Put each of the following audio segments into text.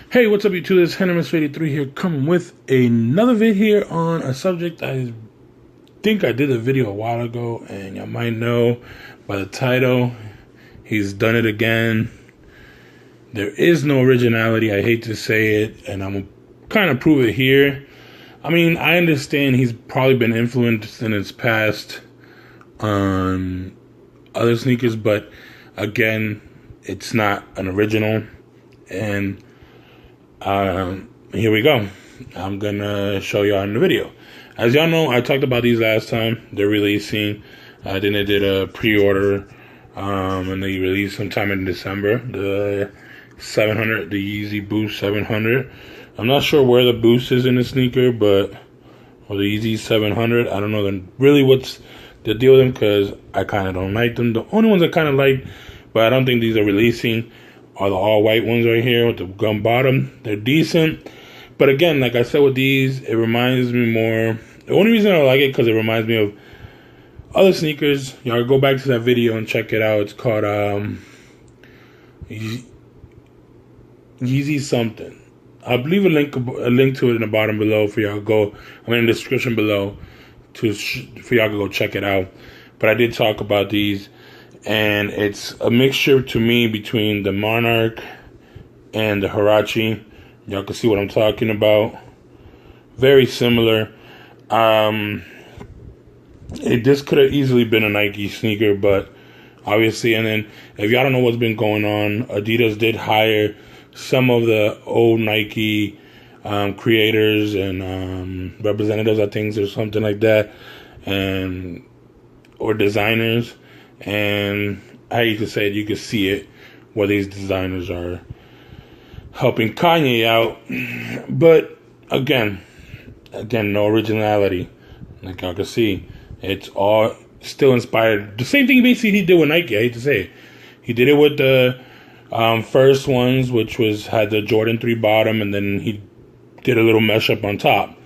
Hey, what's up YouTube? This is Hennemus83 here, coming with another vid here on a subject I think I did a video a while ago, and you might know by the title, he's done it again. There is no originality, I hate to say it, and I'm gonna kind of prove it here. I mean, I understand he's probably been influenced in his past on other sneakers, but again, it's not an original, and here we go. I'm gonna show y'all in the video. As y'all know, I talked about these last time. They're releasing. Then they did a pre-order, and they released sometime in December. The 700, the Yeezy Boost 700. I'm not sure where the Boost is in the sneaker, or the Yeezy 700. I don't know really what's the deal with them, because I kind of don't like them. The only ones I kind of like, but I don't think these are releasing, are the all-white ones right here with the gum bottom. They're decent. But again, like I said with these, it reminds me more. The only reason I like it because it reminds me of other sneakers. Y'all go back to that video and check it out. It's called Yeezy something. I'll leave a link to it in the bottom below for y'all to go. I mean, in the description below for y'all to go check it out. But I did talk about these. And it's a mixture to me between the Monarch and the Huarache. Y'all can see what I'm talking about. Very similar. This could have easily been a Nike sneaker, but obviously, and then if y'all don't know what's been going on, Adidas did hire some of the old Nike creators and representatives, I think, or something like that, or designers. And I hate to say it, you can see it where these designers are helping Kanye out. But again, no originality. Like y'all can see, it's all still inspired. The same thing basically he did with Nike. I hate to say it. He did it with the first ones, which had the Jordan 3 bottom, and then he did a little mesh up on top.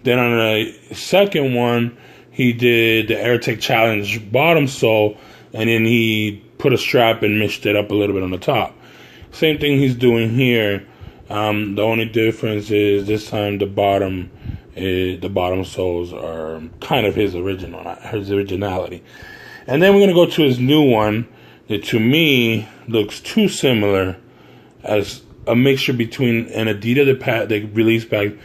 Then on the second one, he did the AirTech Challenge bottom sole, and then he put a strap and meshed it up a little bit on the top. Same thing he's doing here. The only difference is this time the bottom soles are kind of his originality. And then we're gonna go to his new one that to me looks too similar, as a mixture between an Adidas that they released back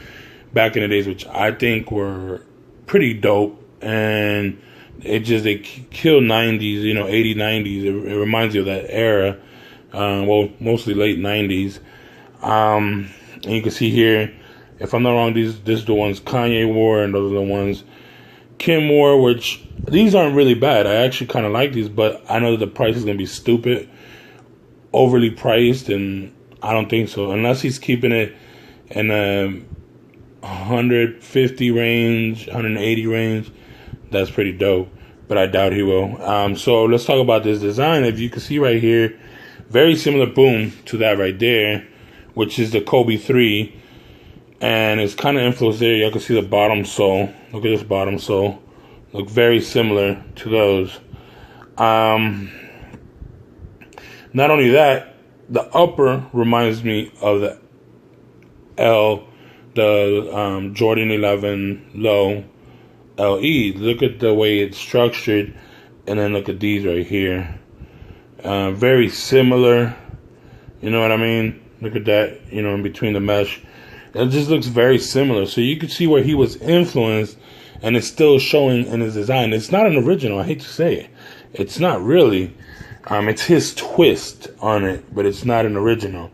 in the days, which I think were pretty dope, and they kill 90s, 80s, 90s. It reminds you of that era. Mostly late 90s. And you can see here, if I'm not wrong, these are the ones Kanye wore, and those are the ones Kim wore, which these aren't really bad. I actually kind of like these, but I know that the price is going to be stupid, overly priced, and I don't think so. Unless he's keeping it in a 150 range, 180 range. That's pretty dope, but I doubt he will. So let's talk about this design. If you can see right here, very similar boom to that right there, which is the Kobe 3, and it's kind of influenced there. You can see the bottom sole. Look at this bottom sole. Look very similar to those. Not only that, the upper reminds me of the Jordan 11 low LE. Look at the way it's structured, and then look at these right here. Very similar. You know what I mean? Look at that, in between the mesh. It just looks very similar. So you can see where he was influenced, and it's still showing in his design. It's not an original, I hate to say it. It's not really. It's his twist on it, but it's not an original.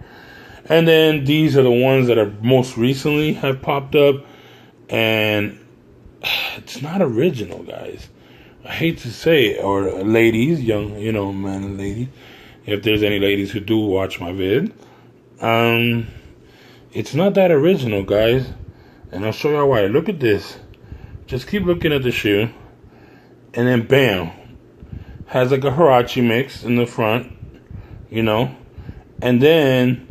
And then these are the ones that are most recently have popped up, and it's not original, guys. I hate to say it, or ladies, young, man and lady. If there's any ladies who do watch my vid, it's not that original, guys. And I'll show y'all why. Look at this. Just keep looking at the shoe, and then bam, has like a Huarache mix in the front, and then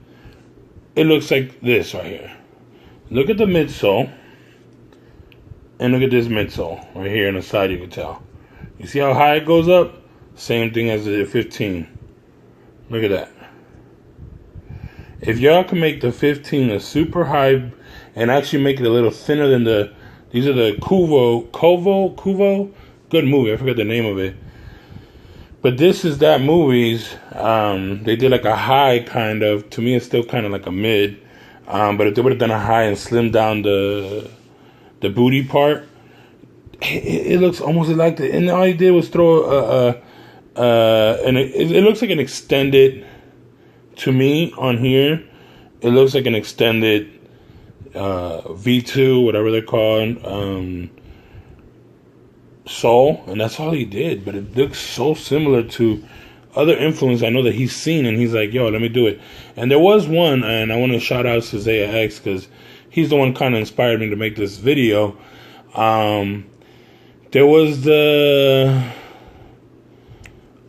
it looks like this right here. Look at the midsole. And look at this midsole right here on the side, you can tell. You see how high it goes up? Same thing as the 15. Look at that. If y'all can make the 15 a super high and actually make it a little thinner than these are the Kuvo. Good movie. I forgot the name of it. But this is that movie's. They did like a high kind of. To me, it's still kind of like a mid. But if they would have done a high and slimmed down the booty part, it looks almost like the. And all he did was throw and it looks like an extended. To me, on here, it looks like an extended V2, whatever they're called, sole, and that's all he did. But it looks so similar to other influencers I know that he's seen, and he's like, yo, let me do it. And there was one, and I want to shout out to ZAYA'S because he's the one kind of inspired me to make this video. There was the...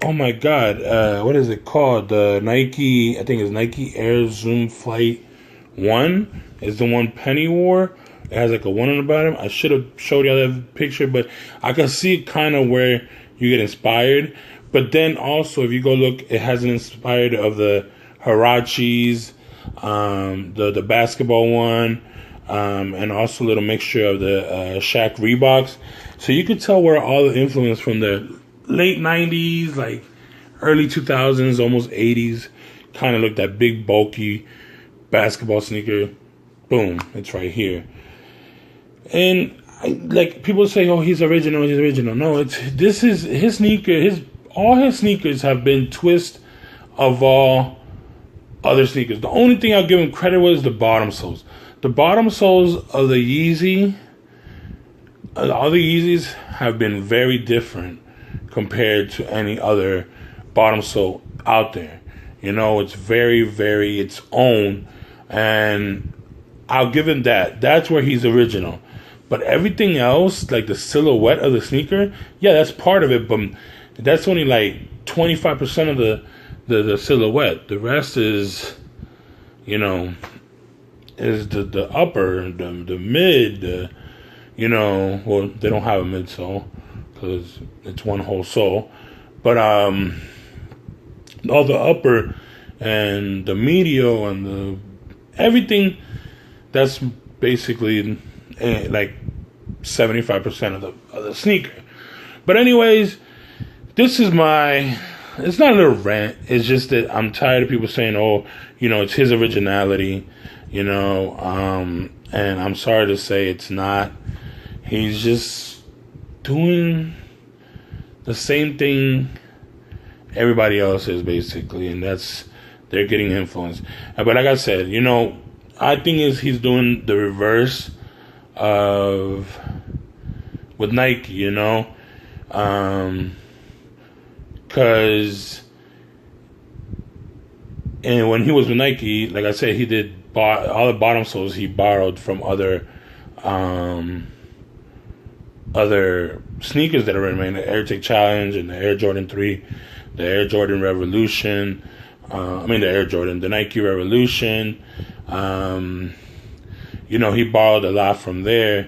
Oh my God, what is it called? The Nike, I think it's Nike Air Zoom Flight 1 is the one Penny wore. It has like a 1 on the bottom. I should have showed y'all that picture, but I can see kind of where you get inspired. But then also, if you go look, it has an inspired of the Hirachis, the basketball one, and also a little mixture of the Shaq Reeboks. So you could tell where all the influence from the late 90s, like early 2000s, almost 80s, kind of looked that big, bulky basketball sneaker. Boom, it's right here. And like people say, oh, he's original. No, this is his sneaker. All his sneakers have been twist of all other sneakers. The only thing I'll give him credit was the bottom soles. The bottom soles of the Yeezy, all the Yeezys have been very different compared to any other bottom sole out there. You know, it's very, very its own, and I'll give him that. That's where he's original. But everything else, like the silhouette of the sneaker, yeah, that's part of it, but that's only like 25% of the silhouette. The rest is, you know, is the upper, the mid, you know, well, they don't have a midsole because it's one whole sole, but all the upper and the medial and the everything, that's basically like 75% of the sneaker. But anyways, this is it's not a little rant, it's just that I'm tired of people saying, oh, you know, it's his originality, you know, and I'm sorry to say it's not. He's just doing the same thing everybody else is, basically, and they're getting influenced. But like I said, you know, I think he's doing the reverse of with Nike, you know, because and when he was with Nike, like I said, he did all the bottom soles he borrowed from other sneakers that are remaining, the Air Tech Challenge and the Air Jordan 3, the Air Jordan Revolution, the Nike Revolution. You know, he borrowed a lot from there,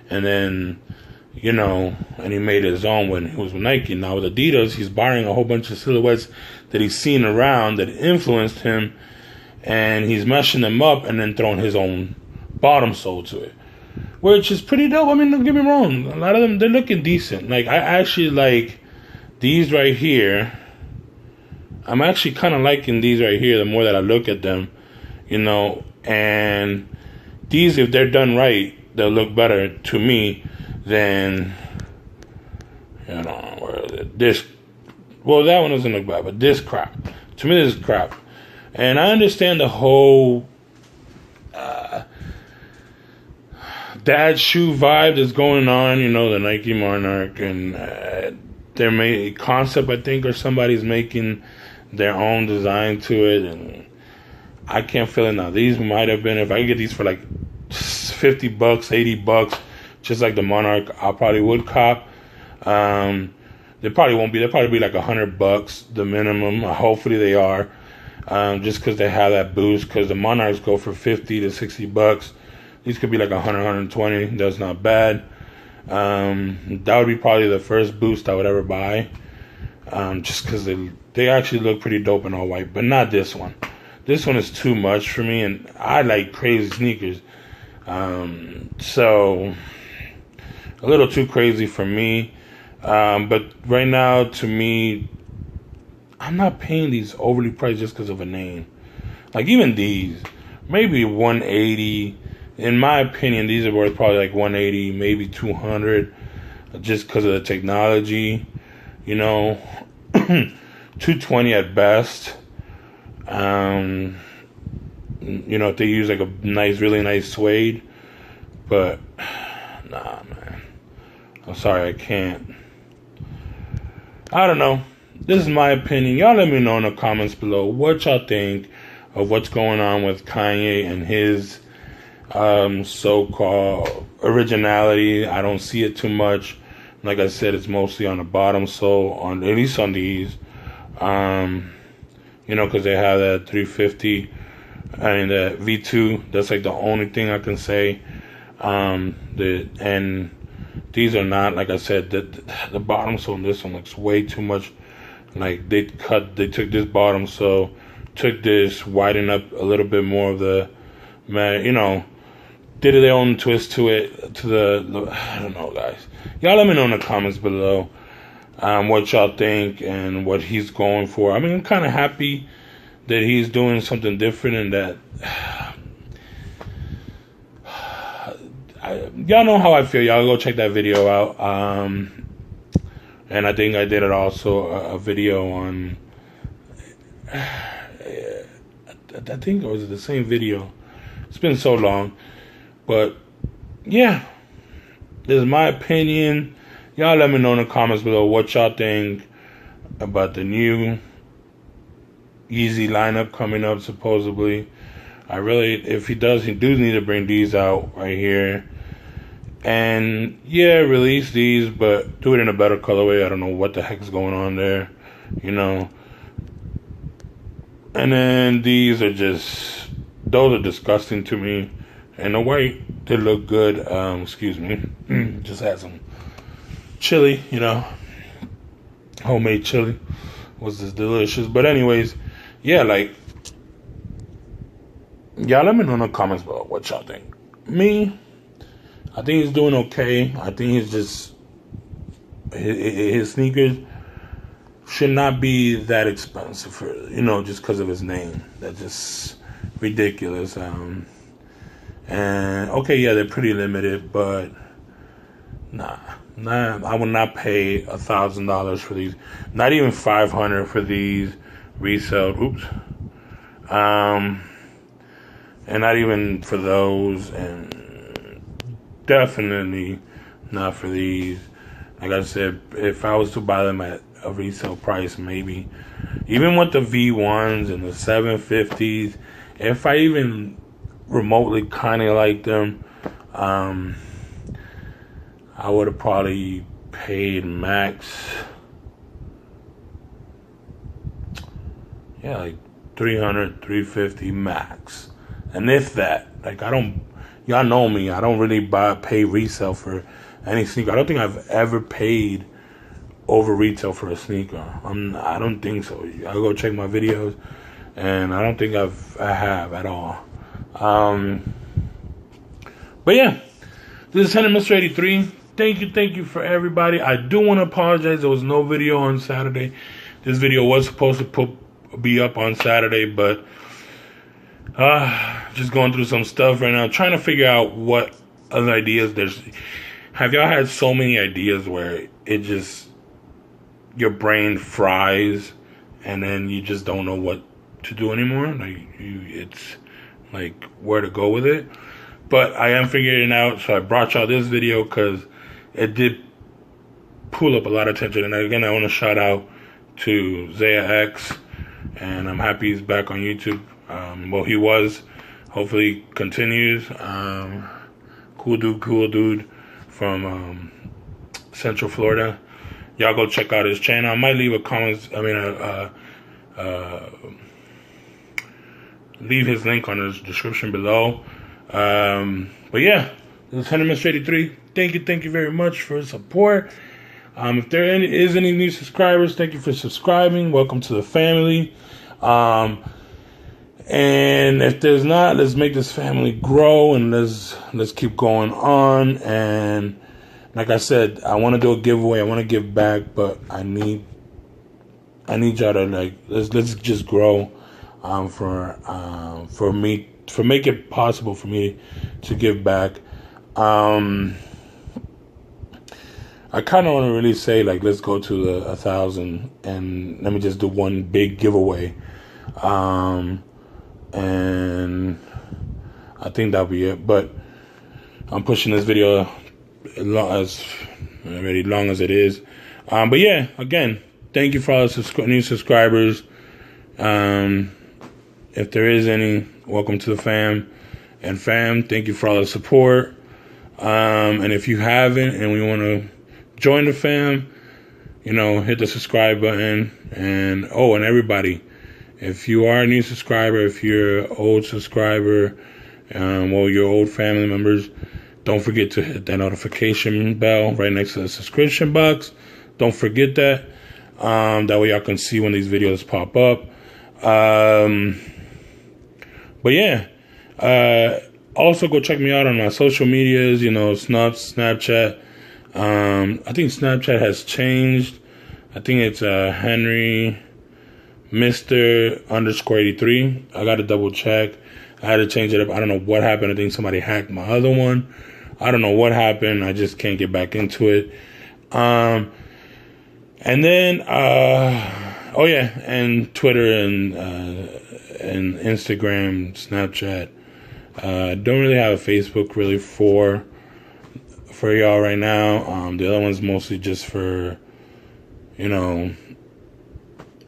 and then, you know, and he made his own when he was with Nike. Now with Adidas, he's borrowing a whole bunch of silhouettes that he's seen around that influenced him, and he's meshing them up and then throwing his own bottom sole to it, which is pretty dope. I mean, don't get me wrong. A lot of them, they're looking decent. Like, I actually like these right here. I'm actually kind of liking these right here the more that I look at them, you know. And these, if they're done right, they'll look better to me than, you know, where is it? This. Well, that one doesn't look bad, but this crap. To me, this is crap. And I understand the whole dad shoe vibe that's going on, you know, the Nike Monarch, and their concept, I think, or somebody's making their own design to it, and I can't feel it now. These might have been, if I could get these for like $50, $80, just like the Monarch, I probably would cop. They probably won't be. They'll probably be like $100, the minimum. Hopefully they are, just because they have that boost. Because the Monarchs go for $50 to $60. These could be like 100, 120. That's not bad. That would be probably the first boost I would ever buy, just because they actually look pretty dope in all white, but not this one. This one is too much for me, and I like crazy sneakers. So a little too crazy for me. But right now, to me, I'm not paying these overly priced just because of a name. Like even these, maybe 180. In my opinion, these are worth probably like 180, maybe 200, just because of the technology. 220 at best. If they use like a really nice suede. But nah, man. I'm sorry, I can't. I don't know. This is my opinion. Y'all let me know in the comments below what y'all think of what's going on with Kanye and his so-called originality. I don't see it too much. Like I said, it's mostly on the bottom sole, at least on these. Because they have that 350 and the V2. That's like the only thing I can say. And these are not, like I said, the bottom sole on this one looks way too much. Like they took this bottom sole, took this, widened up a little bit more of the, did their own twist to it, I don't know, guys. Y'all let me know in the comments below what y'all think and what he's going for. I mean, I'm kind of happy that he's doing something different and that... y'all know how I feel. Y'all go check that video out. And I think I did it also a video on... I think it was the same video. It's been so long. But, yeah. This is my opinion. Y'all let me know in the comments below what y'all think about the new Yeezy lineup coming up, supposedly. If he does need to bring these out right here. And, yeah, release these, but do it in a better colorway. I don't know what the heck is going on there, And then these are those are disgusting to me. And the white, they look good. Excuse me. Just had some chili, homemade chili. Was this delicious? But anyways, yeah, like, y'all let me know in the comments below what y'all think. Me, I think he's doing okay. I think he's just, his sneakers should not be that expensive for, just because of his name. That's just ridiculous. And okay, yeah, they're pretty limited, but nah, I would not pay $1,000 for these. Not even $500 for these resale. Oops. And not even for those, and definitely not for these. Like I said, if I was to buy them at a resale price, maybe even with the V1s and the 750s, if I even remotely kind of like them, I would have probably paid max, like $300, $350 max. And if that, like, y'all know me, I don't really pay resale for any sneaker. I don't think I've ever paid over retail for a sneaker. I don't think so. I'll go check my videos, and I don't think I have at all. But yeah, this is Mr. 83. Thank you for everybody. I do want to apologize. There was no video on Saturday. This video was supposed to be up on Saturday, but just going through some stuff right now, trying to figure out what other ideas have y'all had so many ideas where it just, your brain fries and then you just don't know what to do anymore? Like, it's like where to go with it. But I am figuring it out, so I brought y'all this video because it did pull up a lot of attention. And again, I want to shout out to ZAYA'X, and I'm happy he's back on YouTube. Well, he was. Hopefully continues. Cool dude from Central Florida. Y'all go check out his channel. I might leave leave his link on the description below. But yeah, this is Mr. 83. Thank you very much for the support. If there is any new subscribers, thank you for subscribing. Welcome to the family. And if there's not, let's make this family grow, and let's keep going on. And like I said, I want to do a giveaway. I want to give back, but I need y'all to like let's just grow for me, for make it possible for me to give back. I kind of want to really say like let's go to the 1,000 and let me just do one big giveaway. And I think that'll be it. But I'm pushing this video as long as it is. But yeah, again, thank you for all the new subscribers. If there is any, welcome to the fam. And fam, thank you for all the support. And if you haven't and we want to join the fam, hit the subscribe button. And everybody, if you are a new subscriber, if you're an old subscriber, your old family members, don't forget to hit that notification bell right next to the subscription box. Don't forget that. That way y'all can see when these videos pop up. But yeah, also go check me out on my social medias, Snapchat. I think Snapchat has changed. I think it's Henry Mr. _83. I got to double check. I had to change it up. I don't know what happened. I think somebody hacked my other one. I don't know what happened. I just can't get back into it. And then, and Twitter and Instagram, Snapchat. Don't really have a Facebook really for y'all right now. The other one's mostly just for,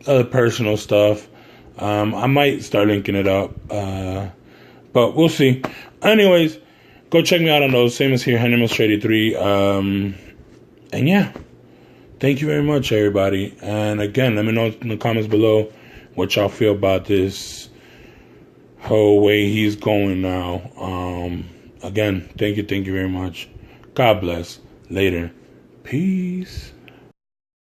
other personal stuff. I might start linking it up, but we'll see. Anyways, go check me out on those. Same as here, Henry Mr. 83. And yeah, thank you very much, everybody. And again, let me know in the comments below what y'all feel about this whole way he's going now. Again, thank you very much. God bless. Later. Peace.